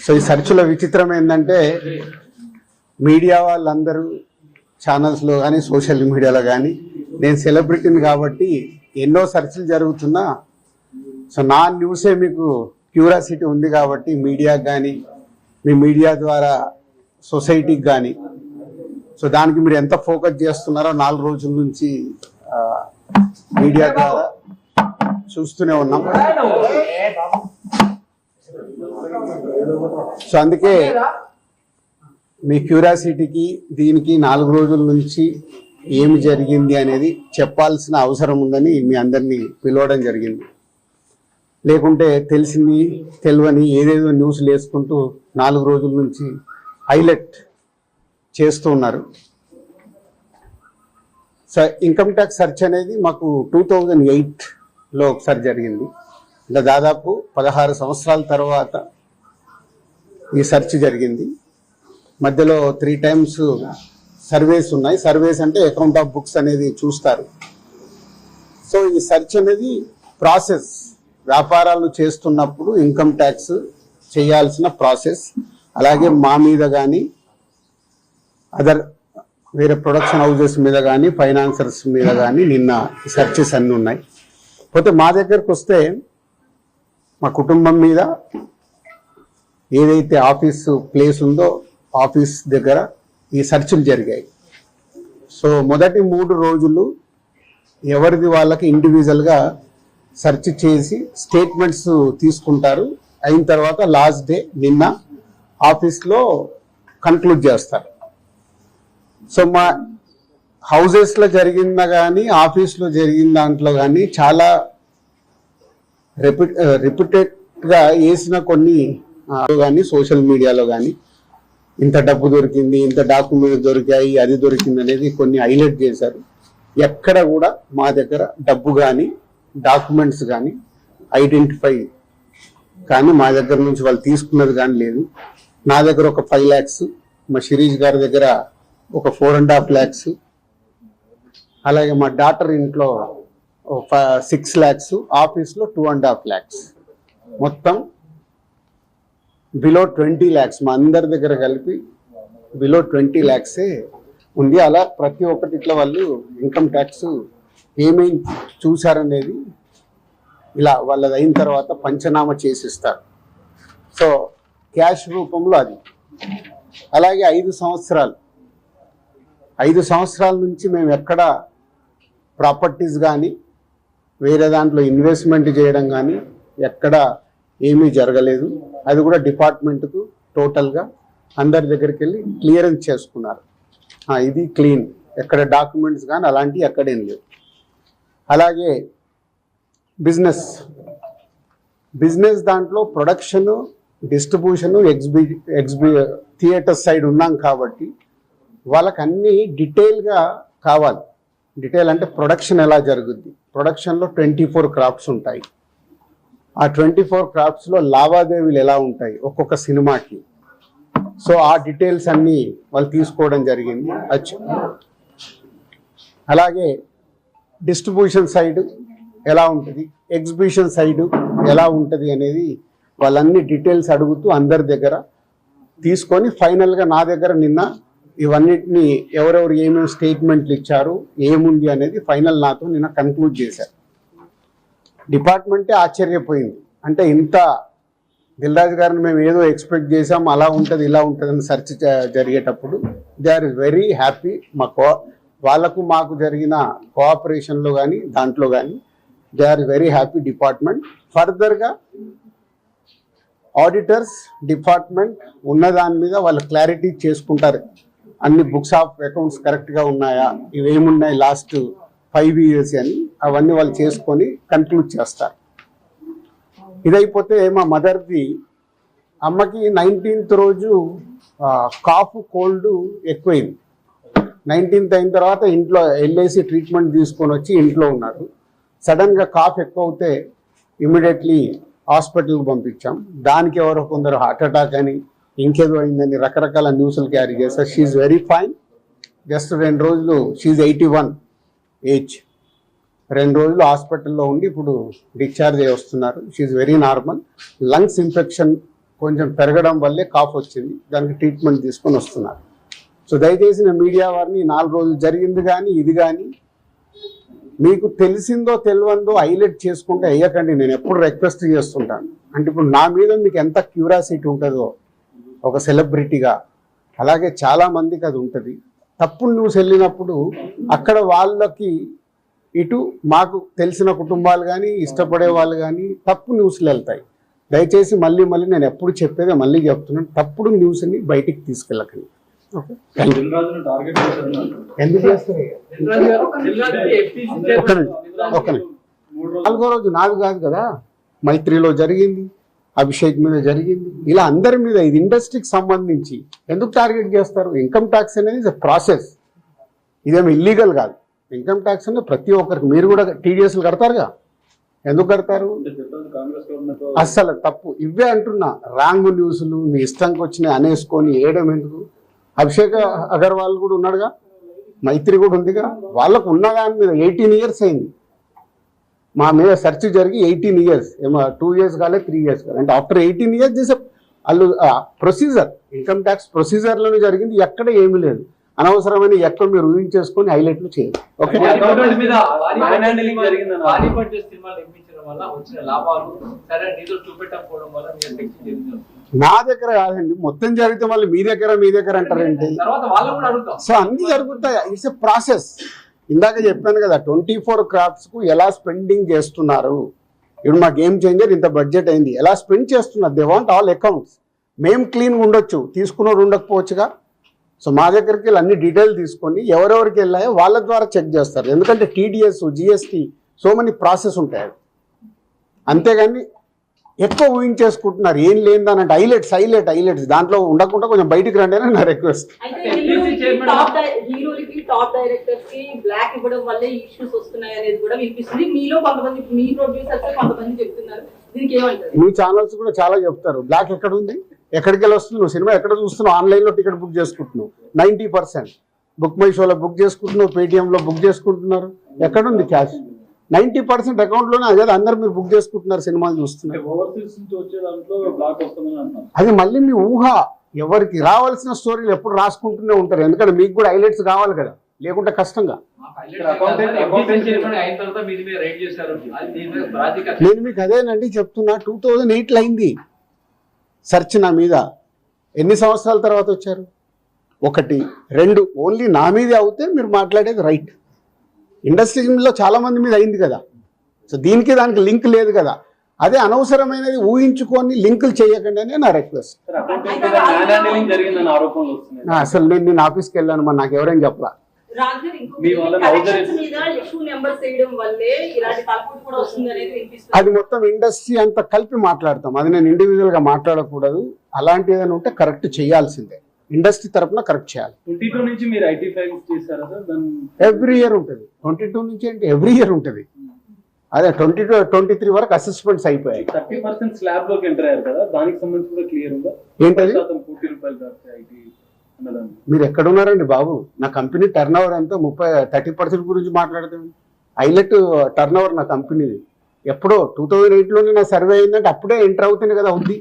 So ఈ సెర్చ్లో విచిత్రం ఏంటంటే మీడియా వాళ్ళందరూ ఛానల్స్లో కానీ సోషల్ మీడియాలో కానీ నేను సెలబ్రిటీని కాబట్టి ఎన్నో సెర్చ్లు జరుగుతున్నా సో నా న్యూసే మీకు క్యూరియాసిటీ ఉంది కాబట్టి మీడియాకి కానీ మీ మీడియా ద్వారా సొసైటీకి కానీ సో దానికి మీరు ఎంత ఫోకస్ చేస్తున్నారో 4 రోజుల నుంచి మీడియా ద్వారా చూస్తూనే ఉన్నాం. సో అందుకే మీ క్యూరియాసిటీకి దీనికి 4 రోజుల నుంచి ఏమి జరిగింది అనేది చెప్పాల్సిన అవసరం ఉందని మీ అందరినీ పిలవడం జరిగింది. లేకుంటే తెలిసింది తెలియని ఏదేదో న్యూస్లు వేసుకుంటూ 4 రోజుల నుంచి హైలైట్ చేస్తూ ఉన్నారు. సో ఇన్కమ్ ట్యాక్స్ సెర్చ్ అనేది మాకు 2008లో ఒకసారి జరిగింది. ఇలా దాదాపు 16 సంవత్సరాల తర్వాత ఈ సెర్చ్ జరిగింది. మధ్యలో 3 టైమ్స్ సర్వేస్ ఉన్నాయి. సర్వేస్ అంటే అకౌంట్ ఆఫ్ బుక్స్ అనేది చూస్తారు. సో ఈ సెర్చ్ అనేది ప్రాసెస్, వ్యాపారాలు చేస్తున్నప్పుడు ఇన్కమ్ ట్యాక్స్ చేయాల్సిన ప్రాసెస్. అలాగే మా మీద కానీ అదర్ వేరే ప్రొడక్షన్ హౌజెస్ మీద కానీ ఫైనాన్సర్స్ మీద కానీ నిన్న సెర్చెస్ అన్నీ ఉన్నాయి. పోతే మా దగ్గరకు వస్తే మా కుటుంబం మీద ఏదైతే ఆఫీసు ప్లేస్ ఉందో ఆఫీస్ దగ్గర ఈ సెర్చ్లు జరిగాయి. సో మొదటి 3 రోజులు ఎవరిది వాళ్ళకి ఇండివిజువల్గా సెర్చ్ చేసి స్టేట్మెంట్స్ తీసుకుంటారు. అయిన తర్వాత లాస్ట్ డే నిన్న ఆఫీస్లో కన్క్లూడ్ చేస్తారు. సో మా హౌజెస్లో జరిగిందా కానీ ఆఫీస్లో జరిగిన దాంట్లో కానీ చాలా రిపీటెడ్గా వేసిన కొన్ని కానీ సోషల్ మీడియాలో కానీ ఇంత డబ్బు దొరికింది, ఇంత డాక్యుమెంట్స్ దొరికాయి, అది దొరికింది అనేది కొన్ని హైలైట్ చేశారు. ఎక్కడ కూడా మా దగ్గర డబ్బు కానీ డాక్యుమెంట్స్ కానీ ఐడెంటిఫై కానీ మా దగ్గర నుంచి వాళ్ళు తీసుకున్నది కానీ లేదు. నా దగ్గర ఒక 5 lakhs, మా శిరీష్ గారి దగ్గర ఒక 4.5 lakhs, అలాగే మా డాటర్ ఇంట్లో 6 lakhs, ఆఫీస్లో 2.5 lakhs, మొత్తం బిలో 20 lakhs మా అందరి దగ్గర కలిపి బిలో 20 lakhs ఉంది. అలా ప్రతి ఒక్కటి ఇట్లా వాళ్ళు ఇన్కమ్ ట్యాక్స్ ఏమేమి చూశారనేది ఇలా వాళ్ళది అయిన తర్వాత పంచనామా చేసిస్తారు. సో క్యాష్ రూపంలో అది. అలాగే 5 సంవత్సరాల నుంచి మేము ఎక్కడ ప్రాపర్టీస్ కానీ వేరే దాంట్లో ఇన్వెస్ట్మెంట్ చేయడం కానీ ఎక్కడ ఏమీ జరగలేదు. అది కూడా డిపార్ట్మెంట్కు టోటల్గా అందరి దగ్గరికి వెళ్ళి క్లియరెన్స్ చేసుకున్నారు. ఇది క్లీన్, ఎక్కడ డాక్యుమెంట్స్ కానీ అలాంటివి ఎక్కడేం లేవు. అలాగే బిజినెస్ దాంట్లో ప్రొడక్షను, డిస్ట్రిబ్యూషను, థియేటర్ సైడ్ ఉన్నాం కాబట్టి వాళ్ళకి అన్నీ డీటెయిల్గా కావాలి. డీటెయిల్ అంటే ప్రొడక్షన్ ఎలా జరుగుద్ది, ప్రొడక్షన్లో 24 క్రాఫ్ట్స్ ఉంటాయి. ఆ 24 క్రాఫ్ట్స్లో లావాదేవీలు ఎలా ఉంటాయి ఒక్కొక్క సినిమాకి. సో ఆ డీటెయిల్స్ అన్నీ వాళ్ళు తీసుకోవడం జరిగింది. అలాగే డిస్ట్రిబ్యూషన్ సైడ్ ఎలా ఉంటుంది, ఎగ్జిబిషన్ సైడ్ ఎలా ఉంటుంది అనేది వాళ్ళన్ని డీటెయిల్స్ అడుగుతూ అందరి దగ్గర తీసుకొని ఫైనల్గా నా దగ్గర నిన్న ఇవన్నిటిని ఎవరెవరు ఏమేమి స్టేట్మెంట్లు ఇచ్చారు, ఏముంది అనేది ఫైనల్ నాతో నిన్న కన్క్లూడ్ చేశారు. డిపార్ట్మెంటే ఆశ్చర్యపోయింది. అంటే ఇంత దిల్రాజు గారిని మేము ఏదో ఎక్స్పెక్ట్ చేసాం, అలా ఉంటుంది ఇలా ఉంటుంది అని సెర్చ్ జరిగేటప్పుడు దే ఆర్ వెరీ హ్యాపీ. వాళ్ళకు మాకు జరిగిన కోఆపరేషన్లో కానీ దాంట్లో కానీ they are very happy department. ఫర్దర్గా ఆడిటర్స్ డిపార్ట్మెంట్ ఉన్న దాని మీద వాళ్ళు క్లారిటీ చేసుకుంటారు. అన్ని బుక్స్ ఆఫ్ అకౌంట్స్ కరెక్ట్గా ఉన్నాయా, ఇవేమున్నాయి లాస్ట్ 5 years అని అవన్నీ వాళ్ళు చేసుకొని కన్క్లూడ్ చేస్తారు. ఇదైపోతే మా మదర్ది, అమ్మకి 19th రోజు కాఫ్ కోల్డ్ ఎక్కువైంది. 19th అయిన తర్వాత ఇంట్లో వెళ్ళేసి ట్రీట్మెంట్ తీసుకొని వచ్చి ఇంట్లో ఉన్నారు. సడన్గా కాఫ్ ఎక్కువ అవుతే ఇమీడియట్లీ హాస్పిటల్కి పంపించాం. దానికి ఎవరో కొందరు హార్ట్ అటాక్ అని ఇంకేదో అయిందని రకరకాల న్యూస్లు క్యారీ చేస్తారు. She very fine. జస్ట్ 2 రోజులు, షీఈ్ 81 ఏజ్, 2 రోజులు హాస్పిటల్లో ఉండి ఇప్పుడు డిశ్చార్జ్ అయ్యి వస్తున్నారు. She very normal. Lungs infection కొంచెం పెరగడం వల్లే కాఫ్ వచ్చింది, దానికి ట్రీట్మెంట్ తీసుకొని వస్తున్నారు. సో దయచేసి నా మీడియా వారిని 4 రోజులు జరిగింది కానీ ఇది కానీ మీకు తెలిసిందో తెలియందో హైలైట్ చేసుకుంటే అయ్యకండి. నేను ఎప్పుడు రిక్వెస్ట్ చేస్తుంటాను. అంటే ఇప్పుడు నా మీద మీకు ఎంత క్యూరియాసిటీ ఉంటుందో ఒక సెలబ్రిటీగా, అలాగే చాలా మందికి అది ఉంటుంది. తప్పుడు న్యూస్ వెళ్ళినప్పుడు అక్కడ వాళ్ళకి ఇటు మాకు తెలిసిన కుటుంబాలు కానీ ఇష్టపడే వాళ్ళు కానీ తప్పు న్యూస్లు వెళ్తాయి. దయచేసి మళ్ళీ నేను ఎప్పుడు చెప్పేదే మళ్ళీ చెప్తున్నాను, తప్పుడు న్యూస్ని బయటికి తీసుకెళ్ళకండి. ఎందుకు చేస్తారు? ఒక 4వ రోజు నాది కాదు కదా, మైత్రిలో జరిగింది, అభిషేక్ మీద జరిగింది, ఇలా అందరి మీద. ఇది ఇండస్ట్రీకి సంబంధించి ఎందుకు టార్గెట్ చేస్తారు? ఇన్కమ్ ట్యాక్స్ అనేది ప్రాసెస్, ఇదేమి ఇల్లీగల్ కాదు. ఇన్కమ్ ట్యాక్స్ అనేది ప్రతి ఒక్కరికి, మీరు కూడా టీడీఎస్లు కడతారుగా, ఎందుకు కడతారు? అస్సలు తప్పు. ఇవే అంటున్నా, రాంగ్ న్యూస్లు మీ ఇష్టంకి వచ్చినాయి అనేసుకొని వేయడం ఎందుకు? అభిషేక్ అగర్వాల్ కూడా ఉన్నాడుగా, మైత్రి కూడా ఉందిగా, వాళ్ళకు ఉన్న దాని మీద 18 years అయింది. మా మీద సెర్చ్ జరిగి 18 years, ఏమో 2 years కాలే 3 years కాలే. అంటే ఆఫ్టర్ 18 years చేసే వాళ్ళు ప్రొసీజర్, ఇన్కమ్ ట్యాక్స్ ప్రొసీజర్లోనే జరిగింది, ఎక్కడ ఏమీ లేదు. అనవసరమైన ఎక్కడ మీరు ఊహించేసుకొని హైలైట్లు చేయాలి. ఓకే, నా దగ్గర కాదండి, మొత్తం జరిగితే మళ్ళీ మీ దగ్గర అంటారేంటి? సో అన్ని జరుగుతాయి, ఇట్స్ ఎ ప్రాసెస్. ఇందాక చెప్పాను కదా, 24 crores కు ఎలా స్పెండింగ్ చేస్తున్నారు. ఇప్పుడు మా గేమ్ చేంజర్ ఇంత బడ్జెట్ అయింది, ఎలా స్పెండ్ చేస్తున్నారు? They want all accounts. మేము క్లీన్గా ఉండొచ్చు, తీసుకున్నోడు ఉండకపోవచ్చుగా. సో మా దగ్గరికి వెళ్ళి అన్ని డీటెయిల్ తీసుకొని ఎవరెవరికి వెళ్ళాయో వాళ్ళ ద్వారా చెక్ చేస్తారు. ఎందుకంటే TDS, GST, so many process ఉంటాయి. అంతేగాని ఎక్కువ ఊహించేసుకుంటున్నారు, ఏం లేదని. హైలైట్స్ దాంట్లో ఉండకుండా కొంచెం బయటికి రండి అని నా రిక్వెస్ట్. మీ ఛానల్స్ కూడా చాలా చెప్తారు, బ్లాక్ ఎక్కడ ఉంది, ఎక్కడికి వెళ్ళి వస్తుంది, నువ్వు సినిమా ఎక్కడ చూస్తున్నావు, ఆన్లైన్లో టికెట్ బుక్ చేసుకుంటున్నావు, 90% బుక్ మై షోలో బుక్ చేసుకుంటున్నావు, పేటిఎంలో బుక్ చేసుకుంటున్నారు. ఎక్కడుంది క్యాష్? 90% అకౌంట్లోనే. అదే అందరు మీరు బుక్ చేసుకుంటున్నారు, సినిమాలు చూస్తున్నారు. అది మళ్ళీ మీ ఊహ. ఎవరికి రావాల్సిన స్టోరీలు ఎప్పుడు రాసుకుంటూనే ఉంటారు, ఎందుకంటే మీకు కూడా హైలైట్స్ కావాలి కదా, లేకుంటే కష్టంగా. నేను మీకు అదేనండి చెప్తున్నా, 2008లో అయింది సెర్చ్ నా మీద. ఎన్ని సంవత్సరాల తర్వాత వచ్చారు? 1, 2 ఓన్లీ నా మీదే అవుతే మీరు మాట్లాడేది రైట్. ఇండస్ట్రీలో చాలా మంది మీద అయింది కదా. సో దానికి లింక్ లేదు కదా. అదే అనవసరమైనది ఊహించుకొని లింకులు చేయకండి అని నా రిక్వెస్ట్. అసలు నేను ఆఫీస్కి వెళ్ళాను, మరి నాకు ఎవరైనా చెప్పలా. అది మొత్తం ఇండస్ట్రీ అంతా కలిపి మాట్లాడతాం, అది నేను ఇండివిజువల్ గా మాట్లాడకూడదు. అలాంటి ఏదైనా ఉంటే కరెక్ట్ చేయాల్సిందే, ఇండస్ట్రీ తరఫున కరెక్ట్ చేయాలి. 22 నుంచి మీరు ఐటీ ఫైల్స్ చేశారా సార్? ఎవ్రీ ఇయర్ ఉంటుంది. 22 నుంచి అంటే ఎవ్రీ ఇయర్ ఉంటుంది. అదే 22, 23 వరకు అసెస్మెంట్స్ అయిపోయాయి. 30% స్లాబ్ లోకి ఎంటర్ అయ్యారు కదా, దానికి సంబంధించి కూడా క్లియర్ ఉందా? ఏంటది? ₹40 ఐటీ అన్నదాన్ని. మీరు ఎక్కడున్నారండి బాబు? నా కంపెనీ టర్న్ ఓవర్ అంతా 30% గురించి మాట్లాడతాం. హైలైట్ టర్న్ ఓవర్ నా కంపెనీది. ఎప్పుడో 2008లోనే నా సర్వే అయిందంటే అప్పుడే ఎంటర్ అవుతుంది కదా ఉంది.